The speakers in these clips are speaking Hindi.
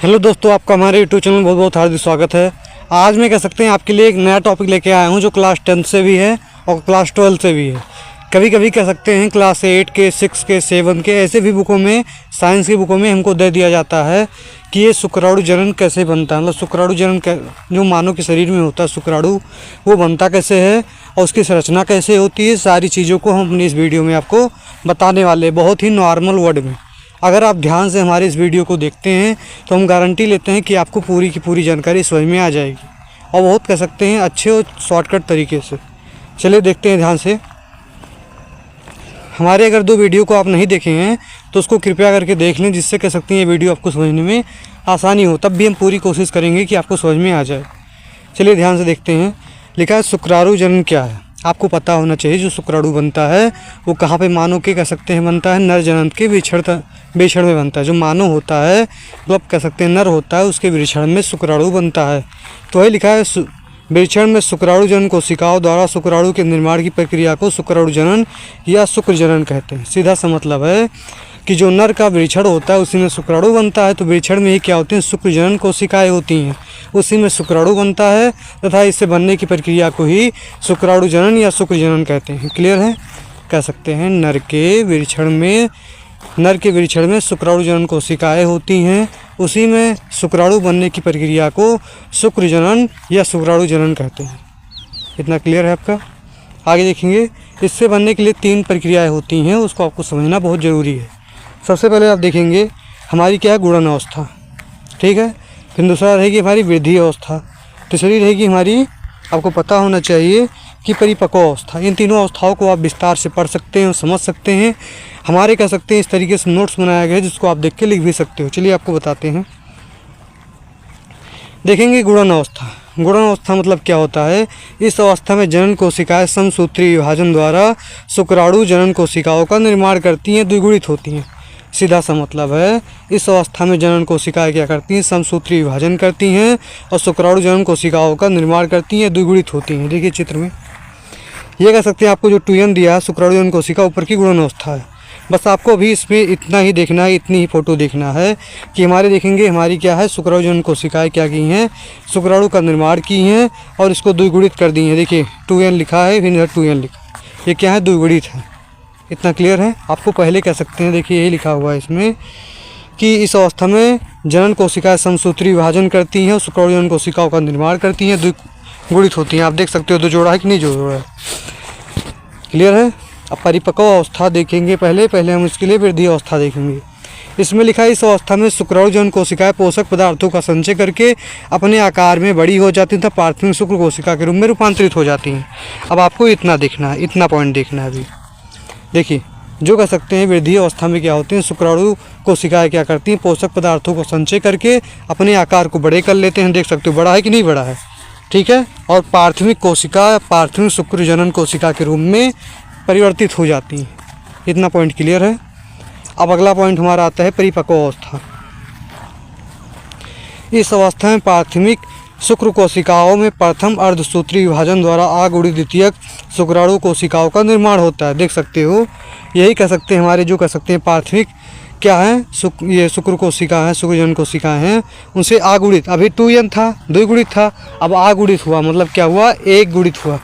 हेलो दोस्तों, आपका हमारे यूट्यूब चैनल में बहुत बहुत हार्दिक स्वागत है। आज मैं कह सकते हैं आपके लिए एक नया टॉपिक लेके आया हूं जो क्लास 10 से भी है और क्लास 12 से भी है। कभी कभी कह सकते हैं क्लास 8 के, 6 के, 7 के ऐसे भी बुकों में, साइंस की बुकों में हमको दे दिया जाता है कि ये शुक्राणु जनन कैसे बनता है। मतलब शुक्राणु जनन जो मानव के शरीर में होता है शुक्राणु, वो बनता कैसे है और उसकी संरचना कैसे होती है, सारी चीज़ों को हम अपनी इस वीडियो में आपको बताने वाले हैं बहुत ही नॉर्मल वर्ड में। अगर आप ध्यान से हमारे इस वीडियो को देखते हैं तो हम गारंटी लेते हैं कि आपको पूरी की पूरी जानकारी समझ में आ जाएगी और बहुत कह सकते हैं अच्छे और शॉर्टकट तरीके से। चलिए देखते हैं ध्यान से। हमारे अगर 2 वीडियो को आप नहीं देखे हैं तो उसको कृपया करके देख लें, जिससे कह सकते हैं ये वीडियो आपको समझने में आसानी हो। तब भी हम पूरी कोशिश करेंगे कि आपको समझ में आ जाए। चलिए ध्यान से देखते हैं। लिखा है शुक्राणु जनन क्या है। आपको पता होना चाहिए जो शुक्राणु बनता है वो कहाँ पे मानव के कह सकते हैं बनता है, नर जनन के वृषण में बनता है। जो मानव होता है मतलब कह सकते हैं नर होता है, उसके वृषण में शुक्राणु बनता है। तो वही लिखा है वृषण में शुक्राणु जनन कोशिकाओं द्वारा शुक्राणु के निर्माण की प्रक्रिया को शुक्राणु जनन या शुक्र जनन कहते हैं। सीधा सा मतलब है कि जो नर का वृषण होता है उसी में शुक्राणु बनता है। तो वृषण में ही क्या होते हैं, शुक्र जनन कोशिकाएं होती हैं, उसी में शुक्राणु बनता है तथा इससे बनने की प्रक्रिया को ही शुक्राणु जनन या शुक्र जनन कहते हैं। क्लियर है? कह सकते हैं नर के वृषण में शुक्राणु जनन कोशिकाएं होती हैं, उसी में शुक्राणु बनने की प्रक्रिया को शुक्र जनन या शुक्राणु जनन कहते हैं। इतना क्लियर है आपका? आगे देखेंगे। इससे बनने के लिए 3 प्रक्रियाएं होती हैं, उसको आपको समझना बहुत ज़रूरी है। सबसे पहले आप देखेंगे हमारी क्या है, गुणन अवस्था। ठीक है। फिर दूसरा रहेगी हमारी वृद्धि अवस्था। तीसरी रहेगी हमारी, आपको पता होना चाहिए कि परिपक्व अवस्था। इन तीनों अवस्थाओं को आप विस्तार से पढ़ सकते हैं और समझ सकते हैं। हमारे कह सकते हैं इस तरीके से नोट्स बनाया गया है जिसको आप देख के लिख भी सकते हो। चलिए आपको बताते हैं। देखेंगे गुणन अवस्था। गुणन अवस्था मतलब क्या होता है, इस अवस्था में जनन कोशिकाएं समसूत्री विभाजन द्वारा शुक्राणु जनन कोशिकाओं का निर्माण करती हैं, द्विगुणित होती हैं। सीधा सा मतलब है इस अवस्था में जनन कोशिकाएं क्या करती हैं, समसूत्री विभाजन करती हैं और शुक्राणु जनन कोशिकाओं का निर्माण करती हैं, द्विगुणित होती हैं। देखिए चित्र में ये कह सकते हैं आपको जो 2n दिया है शुक्राणु जनन कोशिका ऊपर की गुणन अवस्था है। बस आपको अभी इसमें इतना ही देखना है, इतनी ही फोटो देखना है कि हमारे देखेंगे हमारी क्या है, शुक्राणु जनन कोशिकाएं क्या की हैं, शुक्राणु का निर्माण की हैं और इसको द्विगुणित कर दी हैं। देखिए 2n लिखा है, फिर इधर 2n लिखा है, ये क्या है, द्विगुणित है। इतना क्लियर है? आपको पहले कह सकते हैं, देखिए यही लिखा हुआ है इसमें कि इस अवस्था में जनन कोशिकाएं समसूत्री विभाजन करती हैं और शुक्राणु जनन कोशिकाओं का निर्माण करती हैं, द्विगुणित होती हैं। आप देख सकते हो 2 जोड़ा है कि नहीं जोड़ा है। क्लियर है? अब परिपक्व अवस्था देखेंगे। पहले हम इसके लिए वृद्धि अवस्था देखेंगे। इसमें लिखा है इस अवस्था में शुक्राणु जनन कोशिकाएं पोषक पदार्थों का संचय करके अपने आकार में बड़ी हो जाती हैं तथा प्राथमिक शुक्र कोशिका के रूप में रूपांतरित हो जाती हैं। अब आपको इतना देखना है, इतना पॉइंट देखना है अभी। देखिए जो कह सकते हैं वृद्धि अवस्था में क्या होते हैं, शुक्राणु कोशिकाएं क्या करती हैं, पोषक पदार्थों को संचय करके अपने आकार को बड़े कर लेते हैं। देख सकते हो बड़ा है कि नहीं बड़ा है। ठीक है। और प्राथमिक शुक्र जनन कोशिका के रूप में परिवर्तित हो जाती हैं। इतना पॉइंट क्लियर है? अब अगला पॉइंट हमारा आता है परिपक्व अवस्था। इस अवस्था में प्राथमिक शुक्र कोशिकाओं में प्रथम अर्धसूत्री विभाजन द्वारा आगुणित द्वितीयक शुक्राणु कोशिकाओं का निर्माण होता है। देख सकते हो यही कह सकते हैं हमारे जो कह सकते हैं प्राथमिक क्या है, ये शुक्र कोशिका है, शुक्र जनन कोशिका हैं, उनसे आगुणित। अभी 2n था, द्विगुणित था, अब आगुणित हुआ। मतलब क्या हुआ, 1 गुणित हुआ।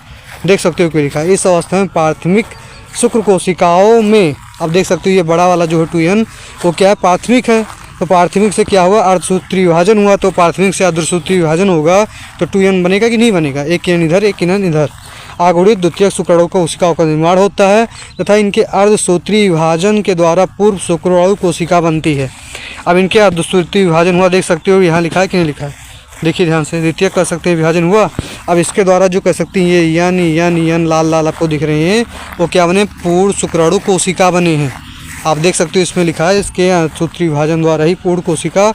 देख सकते हो क्या लिखा है, इस अवस्था में प्राथमिक शुक्र कोशिकाओं में, अब देख सकते हो ये बड़ा वाला जो है 2n वो क्या है, प्राथमिक है। तो प्राथमिक से क्या हुआ, अर्धसूत्री विभाजन हुआ। तो प्राथमिक से अर्धसूत्री विभाजन होगा तो 2n बनेगा कि नहीं बनेगा, एक n इधर एक n इधर। आगुणित द्वितीयक शुक्राणु कोशिकाओं का निर्माण होता है तथा इनके अर्धसूत्री विभाजन के द्वारा पूर्व शुक्राणु कोशिका बनती है। अब इनके अर्धसूत्री विभाजन हुआ, देख सकते हो यहाँ लिखा है कि नहीं लिखा है। देखिए ध्यान से, द्वितीयक कह सकते हैं विभाजन हुआ। अब इसके द्वारा जो कह सकते हैं ये यन लाल आपको दिख रहे हैं वो क्या बने, पूर्ण शुक्राणु कोशिका बने हैं। आप देख सकते हो इसमें लिखा है इसके अर्धसूत्री विभाजन द्वारा ही पूर्ण कोशिका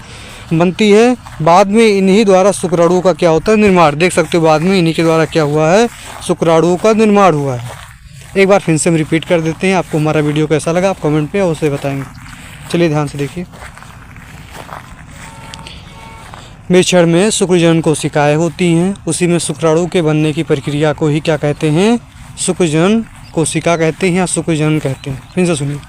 बनती है। बाद में इन्हीं द्वारा शुक्राणुओं का क्या होता है, निर्माण। देख सकते हो बाद में इन्हीं के द्वारा क्या हुआ है, शुक्राणुओं का निर्माण हुआ है। एक बार फिर से हम रिपीट कर देते हैं। आपको हमारा वीडियो कैसा लगा आप कमेंट पे अवश्य बताएंगे। चलिए ध्यान से देखिए। वृषण में शुक्र जनन कोशिकाएं होती हैं, उसी में शुक्राणु के बनने की प्रक्रिया को ही क्या कहते हैं, शुक्र जनन कोशिका कहते हैं या शुक्र जनन कहते हैं। फिर से सुनिए।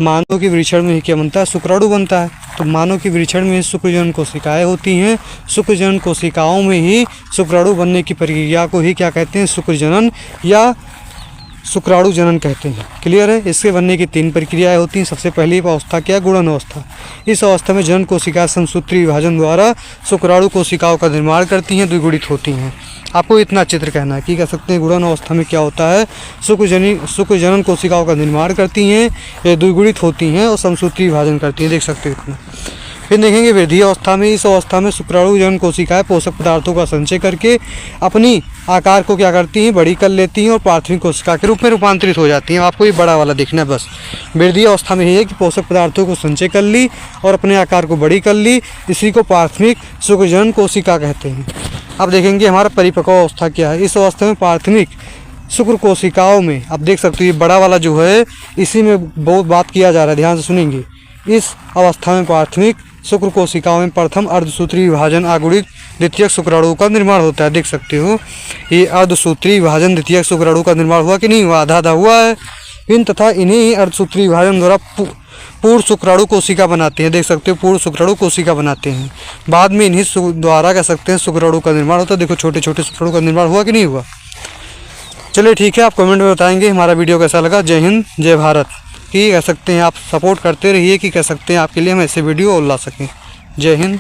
मानव के वृषण में ही क्या बनता है, शुक्राणु बनता है। तो मानव के वृषण में शुक्रजनन कोशिकाएं होती हैं। शुक्रजनन कोशिकाओं में ही शुक्राणु बनने की प्रक्रिया को ही क्या कहते हैं, शुक्रजनन या शुक्राणु जनन कहते हैं। क्लियर है। इसके बनने की 3 प्रक्रियाएं होती हैं। सबसे पहली अवस्था क्या है, गुणन अवस्था। इस अवस्था में जनन कोशिकाएं समसूत्री विभाजन द्वारा शुक्राणु कोशिकाओं का निर्माण करती हैं, द्विगुणित होती हैं। आपको इतना चित्र कहना है कि कह सकते हैं गुणन अवस्था में क्या होता है, शुक्रजनन कोशिकाओं का निर्माण करती हैं, ये द्विगुणित होती हैं और समसूत्री विभाजन करती हैं। देख सकते हो इतना। फिर देखेंगे वृद्धि अवस्था में। इस अवस्था में शुक्राणु जनन कोशिकाएं पोषक पदार्थों का संचय करके अपनी आकार को क्या करती हैं, बड़ी कर लेती हैं और प्राथमिक कोशिका के रूप में रूपांतरित हो जाती हैं। आपको ये बड़ा वाला देखना है बस। वृद्धि अवस्था में ये है कि पोषक पदार्थों को संचय कर ली और अपने आकार को बड़ी कर ली, इसी को प्राथमिक शुक्रजनन कोशिका कहते हैं। अब देखेंगे हमारा परिपक्व अवस्था क्या है। इस अवस्था में प्राथमिक शुक्र कोशिकाओं में आप देख सकते हो ये बड़ा वाला जो है, इसी में बहुत बात किया जा रहा है, ध्यान से सुनेंगे। इस अवस्था में प्राथमिक शुक्र कोशिकाओं में प्रथम अर्धसूत्री विभाजन आगुणित द्वितीयक शुक्राणु का निर्माण होता है। देख सकते हो ये अर्धसूत्री विभाजन द्वितीयक शुक्राणु का निर्माण हुआ कि नहीं हुआ, आधा आधा हुआ है। इन तथा इन्हीं ही अर्धसूत्री विभाजन द्वारा पूर्ण शुक्राणु कोशिका बनाते हैं। देख सकते हो पूर्ण शुक्राणु कोशिका बनाते हैं। बाद में इन्हीं द्वारा कह सकते हैं शुक्राणु का निर्माण होता है। देखो छोटे छोटे शुक्राणु का निर्माण हुआ कि नहीं हुआ। चलिए ठीक है, आप कमेंट में बताएंगे हमारा वीडियो कैसा लगा। जय हिंद जय भारत। कि कह सकते हैं आप सपोर्ट करते रहिए कि कह सकते हैं आपके लिए हम ऐसे वीडियो और ला सकें। जय हिंद।